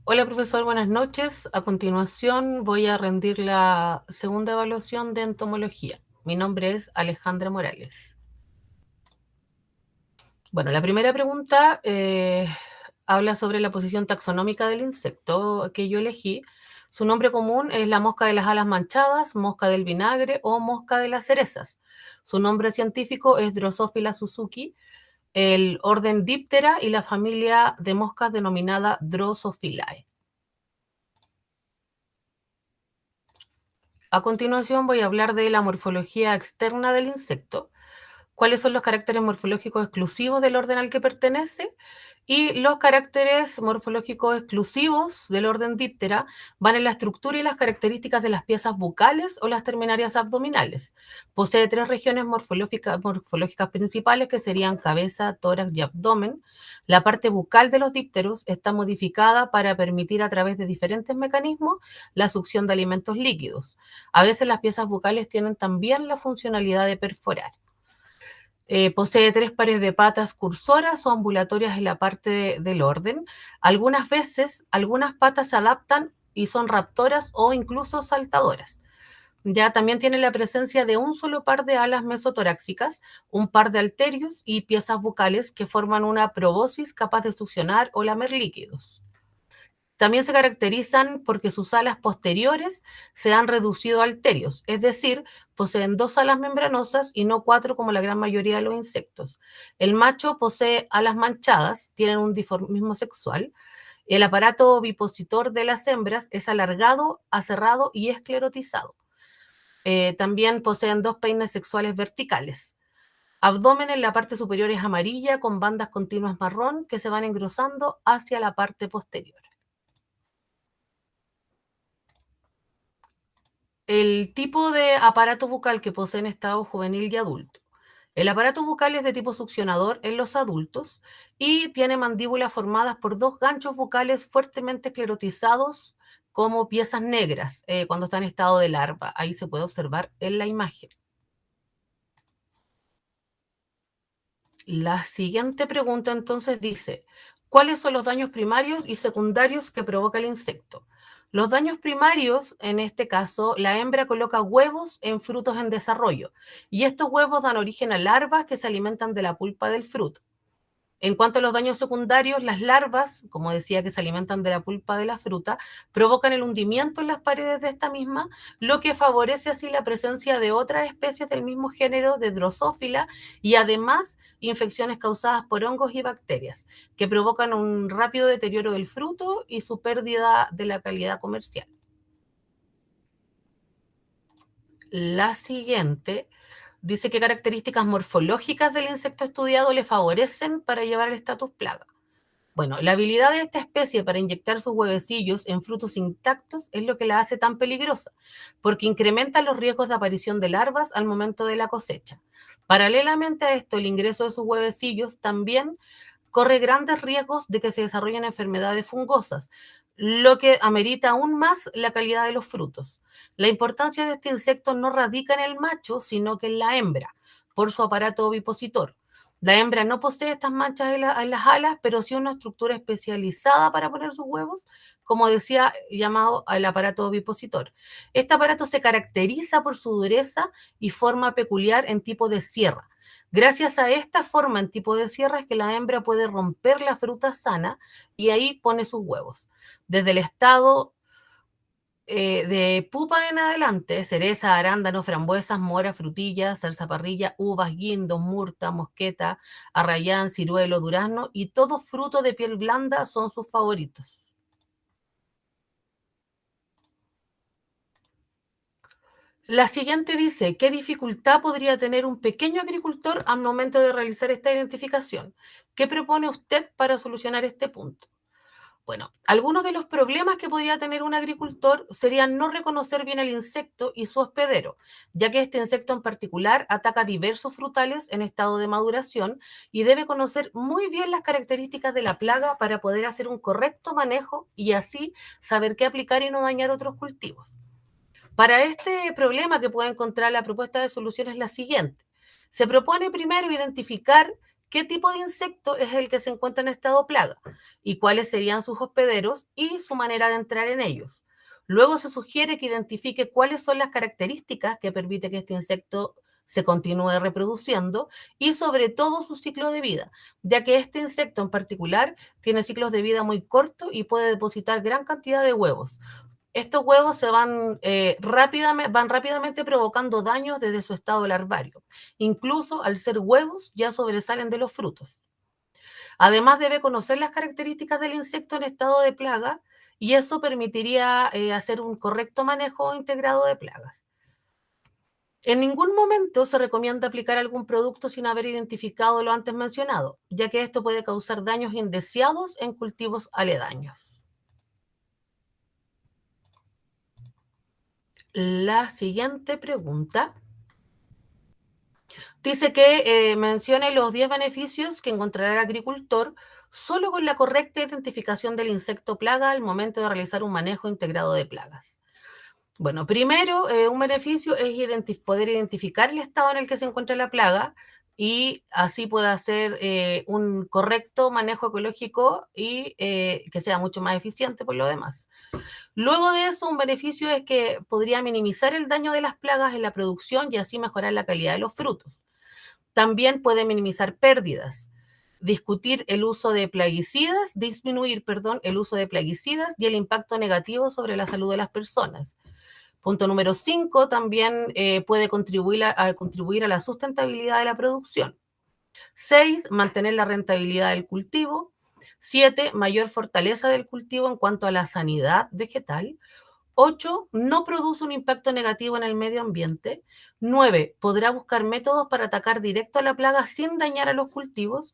Hola profesor, buenas noches. A continuación voy a rendir la segunda evaluación de entomología. Mi nombre es Alejandra Morales. Bueno, la primera pregunta habla sobre la posición taxonómica del insecto que yo elegí. Su nombre común es la mosca de las alas manchadas, mosca del vinagre o mosca de las cerezas. Su nombre científico es Drosophila suzuki, el orden Diptera y la familia de moscas denominada Drosophilae. A continuación voy a hablar de la morfología externa del insecto, cuáles son los caracteres morfológicos exclusivos del orden al que pertenece y los caracteres morfológicos exclusivos del orden Diptera van en la estructura y las características de las piezas bucales o las terminarias abdominales. Posee tres regiones morfológicas principales que serían cabeza, tórax y abdomen. La parte bucal de los dípteros está modificada para permitir a través de diferentes mecanismos la succión de alimentos líquidos. A veces las piezas bucales tienen también la funcionalidad de perforar. Posee tres pares de patas cursoras o ambulatorias en la parte del orden. Algunas veces, algunas patas se adaptan y son raptoras o incluso saltadoras. Ya también tiene la presencia de un solo par de alas mesotoráxicas, un par de halterios y piezas bucales que forman una proboscis capaz de succionar o lamer líquidos. También se caracterizan porque sus alas posteriores se han reducido a halterios, es decir, poseen dos alas membranosas y no cuatro como la gran mayoría de los insectos. El macho posee alas manchadas, tienen un dimorfismo sexual. El aparato ovipositor de las hembras es alargado, aserrado y esclerotizado. También poseen dos peines sexuales verticales. Abdomen en la parte superior es amarilla con bandas continuas marrón que se van engrosando hacia la parte posterior. El tipo de aparato bucal que posee en estado juvenil y adulto. El aparato bucal es de tipo succionador en los adultos y tiene mandíbulas formadas por dos ganchos bucales fuertemente esclerotizados como piezas negras cuando está en estado de larva. Ahí se puede observar en la imagen. La siguiente pregunta entonces dice, ¿cuáles son los daños primarios y secundarios que provoca el insecto? Los daños primarios, en este caso, la hembra coloca huevos en frutos en desarrollo y estos huevos dan origen a larvas que se alimentan de la pulpa del fruto. En cuanto a los daños secundarios, las larvas, como decía, que se alimentan de la pulpa de la fruta, provocan el hundimiento en las paredes de esta misma, lo que favorece así la presencia de otras especies del mismo género de Drosophila y además infecciones causadas por hongos y bacterias, que provocan un rápido deterioro del fruto y su pérdida de la calidad comercial. La siguiente dice qué características morfológicas del insecto estudiado le favorecen para llevar el estatus plaga. Bueno, la habilidad de esta especie para inyectar sus huevecillos en frutos intactos es lo que la hace tan peligrosa, porque incrementa los riesgos de aparición de larvas al momento de la cosecha. Paralelamente a esto, el ingreso de sus huevecillos también corre grandes riesgos de que se desarrollen enfermedades fungosas, lo que amerita aún más la calidad de los frutos. La importancia de este insecto no radica en el macho, sino que en la hembra, por su aparato ovipositor. La hembra no posee estas manchas en las alas, pero sí una estructura especializada para poner sus huevos, como decía, llamado el aparato ovipositor. Este aparato se caracteriza por su dureza y forma peculiar en tipo de sierra. Gracias a esta forma en tipo de sierra es que la hembra puede romper la fruta sana y ahí pone sus huevos. Desde el estado de pupa en adelante, cereza, arándano, frambuesas, mora, frutillas, zarzaparrilla, uvas, guindos, murta, mosqueta, arrayán, ciruelo, durazno y todo fruto de piel blanda son sus favoritos. La siguiente dice, ¿qué dificultad podría tener un pequeño agricultor al momento de realizar esta identificación? ¿Qué propone usted para solucionar este punto? Bueno, algunos de los problemas que podría tener un agricultor serían no reconocer bien el insecto y su hospedero, ya que este insecto en particular ataca diversos frutales en estado de maduración y debe conocer muy bien las características de la plaga para poder hacer un correcto manejo y así saber qué aplicar y no dañar otros cultivos. Para este problema que puede encontrar la propuesta de solución es la siguiente. Se propone primero identificar qué tipo de insecto es el que se encuentra en estado plaga y cuáles serían sus hospederos y su manera de entrar en ellos. Luego se sugiere que identifique cuáles son las características que permiten que este insecto se continúe reproduciendo y sobre todo su ciclo de vida, ya que este insecto en particular tiene ciclos de vida muy cortos y puede depositar gran cantidad de huevos. Estos huevos van rápidamente provocando daños desde su estado larvario. Incluso al ser huevos ya sobresalen de los frutos. Además debe conocer las características del insecto en estado de plaga y eso permitiría hacer un correcto manejo integrado de plagas. En ningún momento se recomienda aplicar algún producto sin haber identificado lo antes mencionado, ya que esto puede causar daños indeseados en cultivos aledaños. La siguiente pregunta dice que mencione los 10 beneficios que encontrará el agricultor solo con la correcta identificación del insecto plaga al momento de realizar un manejo integrado de plagas. Bueno, primero, un beneficio es poder identificar el estado en el que se encuentra la plaga y así pueda hacer un correcto manejo ecológico y que sea mucho más eficiente por lo demás. Luego de eso, un beneficio es que podría minimizar el daño de las plagas en la producción y así mejorar la calidad de los frutos. También puede minimizar pérdidas, disminuir, el uso de plaguicidas y el impacto negativo sobre la salud de las personas. Punto número 5, también puede contribuir a la sustentabilidad de la producción. 6, mantener la rentabilidad del cultivo. 7, mayor fortaleza del cultivo en cuanto a la sanidad vegetal. 8, no produce un impacto negativo en el medio ambiente. 9, podrá buscar métodos para atacar directo a la plaga sin dañar a los cultivos.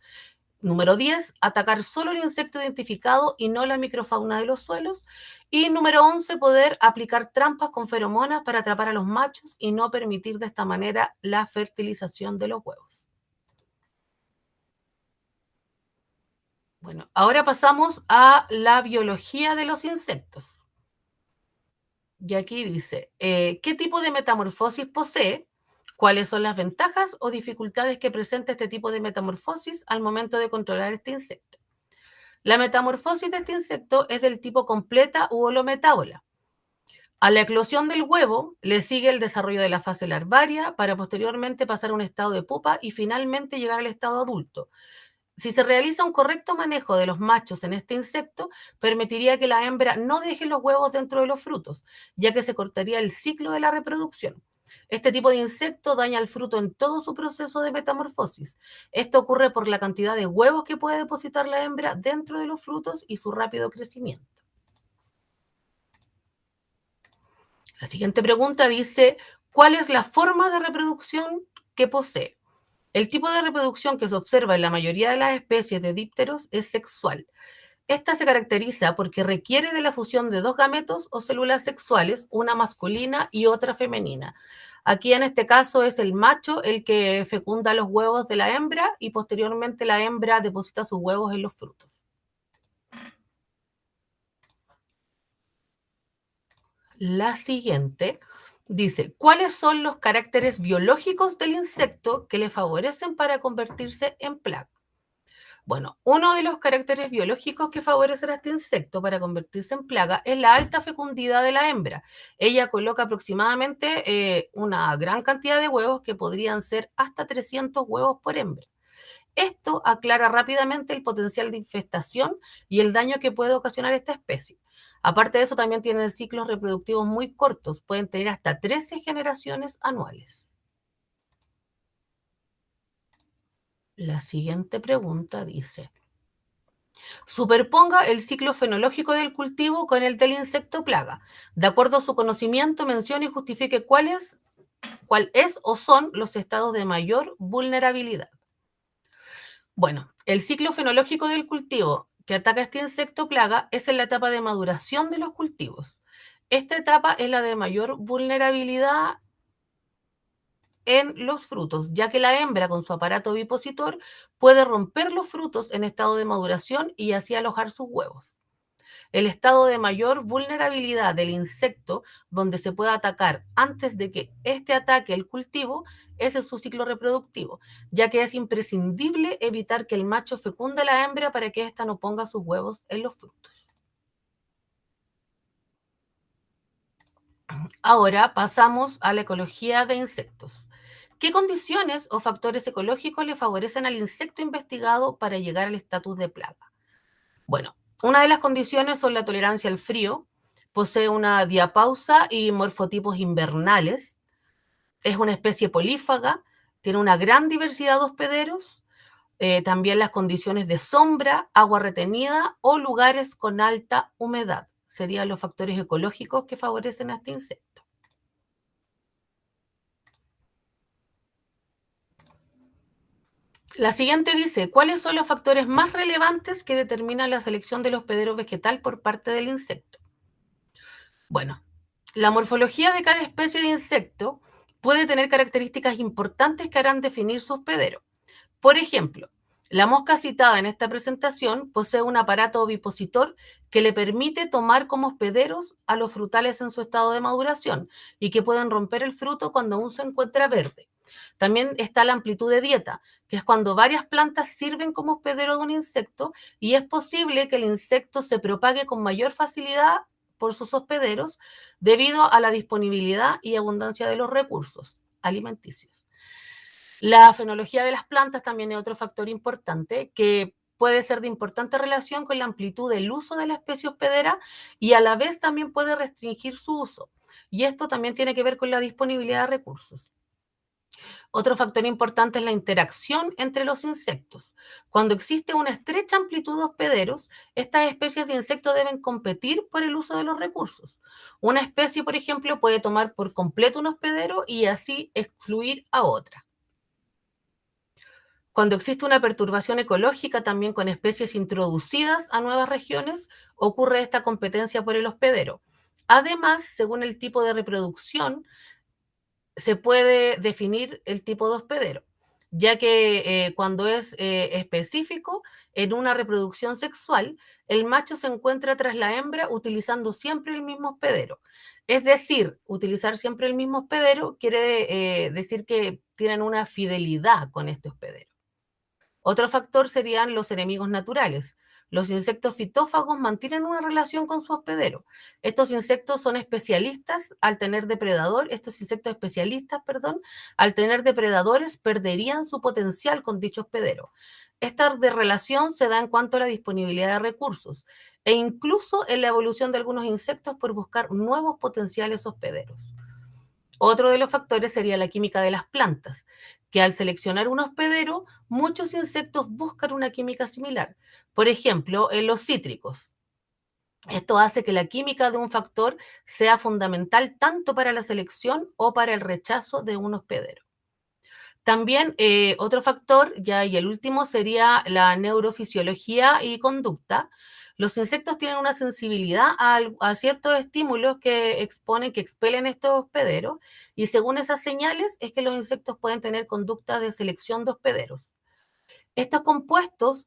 Número 10, atacar solo el insecto identificado y no la microfauna de los suelos. Y número 11, poder aplicar trampas con feromonas para atrapar a los machos y no permitir de esta manera la fertilización de los huevos. Bueno, ahora pasamos a la biología de los insectos. Y aquí dice, ¿qué tipo de metamorfosis posee? ¿Cuáles son las ventajas o dificultades que presenta este tipo de metamorfosis al momento de controlar este insecto? La metamorfosis de este insecto es del tipo completa u holometábola. A la eclosión del huevo le sigue el desarrollo de la fase larvaria para posteriormente pasar a un estado de pupa y finalmente llegar al estado adulto. Si se realiza un correcto manejo de los machos en este insecto, permitiría que la hembra no deje los huevos dentro de los frutos, ya que se cortaría el ciclo de la reproducción. Este tipo de insecto daña al fruto en todo su proceso de metamorfosis. Esto ocurre por la cantidad de huevos que puede depositar la hembra dentro de los frutos y su rápido crecimiento. La siguiente pregunta dice, ¿cuál es la forma de reproducción que posee? El tipo de reproducción que se observa en la mayoría de las especies de dípteros es sexual. Esta se caracteriza porque requiere de la fusión de dos gametos o células sexuales, una masculina y otra femenina. Aquí en este caso es el macho el que fecunda los huevos de la hembra y posteriormente la hembra deposita sus huevos en los frutos. La siguiente dice, ¿cuáles son los caracteres biológicos del insecto que le favorecen para convertirse en plaga? Bueno, uno de los caracteres biológicos que favorecen a este insecto para convertirse en plaga es la alta fecundidad de la hembra. Ella coloca aproximadamente una gran cantidad de huevos que podrían ser hasta 300 huevos por hembra. Esto aclara rápidamente el potencial de infestación y el daño que puede ocasionar esta especie. Aparte de eso, también tienen ciclos reproductivos muy cortos, pueden tener hasta 13 generaciones anuales. La siguiente pregunta dice, superponga el ciclo fenológico del cultivo con el del insecto plaga. De acuerdo a su conocimiento, mencione y justifique cuál es o son los estados de mayor vulnerabilidad. Bueno, el ciclo fenológico del cultivo que ataca este insecto plaga es en la etapa de maduración de los cultivos. Esta etapa es la de mayor vulnerabilidad en los frutos, ya que la hembra con su aparato ovipositor puede romper los frutos en estado de maduración y así alojar sus huevos. El estado de mayor vulnerabilidad del insecto, donde se puede atacar antes de que éste ataque el cultivo, ese es su ciclo reproductivo, ya que es imprescindible evitar que el macho fecunde a la hembra para que ésta no ponga sus huevos en los frutos. Ahora pasamos a la ecología de insectos. ¿Qué condiciones o factores ecológicos le favorecen al insecto investigado para llegar al estatus de plaga? Bueno, una de las condiciones son la tolerancia al frío, posee una diapausa y morfotipos invernales, es una especie polífaga, tiene una gran diversidad de hospederos, también las condiciones de sombra, agua retenida o lugares con alta humedad serían los factores ecológicos que favorecen a este insecto. La siguiente dice, ¿cuáles son los factores más relevantes que determinan la selección del hospedero vegetal por parte del insecto? Bueno, la morfología de cada especie de insecto puede tener características importantes que harán definir su hospedero. Por ejemplo, la mosca citada en esta presentación posee un aparato ovipositor que le permite tomar como hospederos a los frutales en su estado de maduración y que pueden romper el fruto cuando aún se encuentra verde. También está la amplitud de dieta, que es cuando varias plantas sirven como hospedero de un insecto y es posible que el insecto se propague con mayor facilidad por sus hospederos debido a la disponibilidad y abundancia de los recursos alimenticios. La fenología de las plantas también es otro factor importante que puede ser de importante relación con la amplitud del uso de la especie hospedera y a la vez también puede restringir su uso. Y esto también tiene que ver con la disponibilidad de recursos. Otro factor importante es la interacción entre los insectos. Cuando existe una estrecha amplitud de hospederos, estas especies de insectos deben competir por el uso de los recursos. Una especie, por ejemplo, puede tomar por completo un hospedero y así excluir a otra. Cuando existe una perturbación ecológica también con especies introducidas a nuevas regiones, ocurre esta competencia por el hospedero. Además, según el tipo de reproducción, se puede definir el tipo de hospedero, ya que cuando es específico, en una reproducción sexual, el macho se encuentra tras la hembra utilizando siempre el mismo hospedero. Es decir, utilizar siempre el mismo hospedero quiere decir que tienen una fidelidad con este hospedero. Otro factor serían los enemigos naturales. Los insectos fitófagos mantienen una relación con su hospedero. Estos insectos son especialistas al tener depredador, estos insectos especialistas, perdón, al tener depredadores perderían su potencial con dicho hospedero. Esta de relación se da en cuanto a la disponibilidad de recursos e incluso en la evolución de algunos insectos por buscar nuevos potenciales hospederos. Otro de los factores sería la química de las plantas, que al seleccionar un hospedero, muchos insectos buscan una química similar. Por ejemplo, en los cítricos. Esto hace que la química de un factor sea fundamental tanto para la selección o para el rechazo de un hospedero. También otro factor, ya y el último, sería la neurofisiología y conducta. Los insectos tienen una sensibilidad a ciertos estímulos que exponen, que expelen estos hospederos, y según esas señales es que los insectos pueden tener conductas de selección de hospederos. Estos compuestos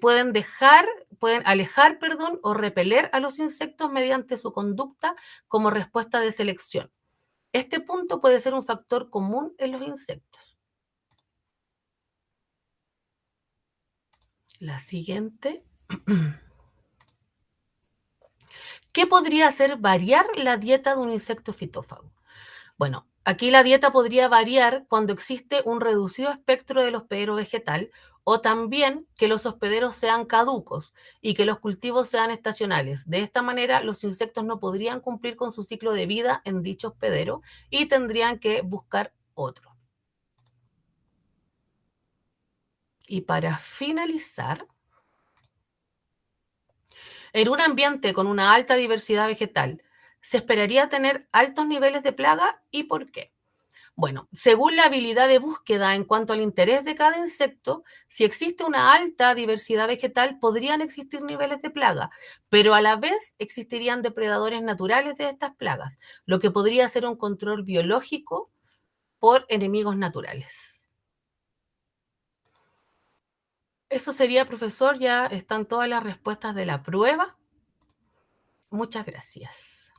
pueden alejar, perdón, o repeler a los insectos mediante su conducta como respuesta de selección. Este punto puede ser un factor común en los insectos. La siguiente. ¿Qué podría hacer variar la dieta de un insecto fitófago? Bueno, aquí la dieta podría variar cuando existe un reducido espectro del hospedero vegetal o también que los hospederos sean caducos y que los cultivos sean estacionales. De esta manera, los insectos no podrían cumplir con su ciclo de vida en dicho hospedero y tendrían que buscar otro. Y para finalizar, en un ambiente con una alta diversidad vegetal, ¿se esperaría tener altos niveles de plaga y por qué? Bueno, según la habilidad de búsqueda en cuanto al interés de cada insecto, si existe una alta diversidad vegetal, podrían existir niveles de plaga, pero a la vez existirían depredadores naturales de estas plagas, lo que podría ser un control biológico por enemigos naturales. Eso sería, profesor, ya están todas las respuestas de la prueba. Muchas gracias.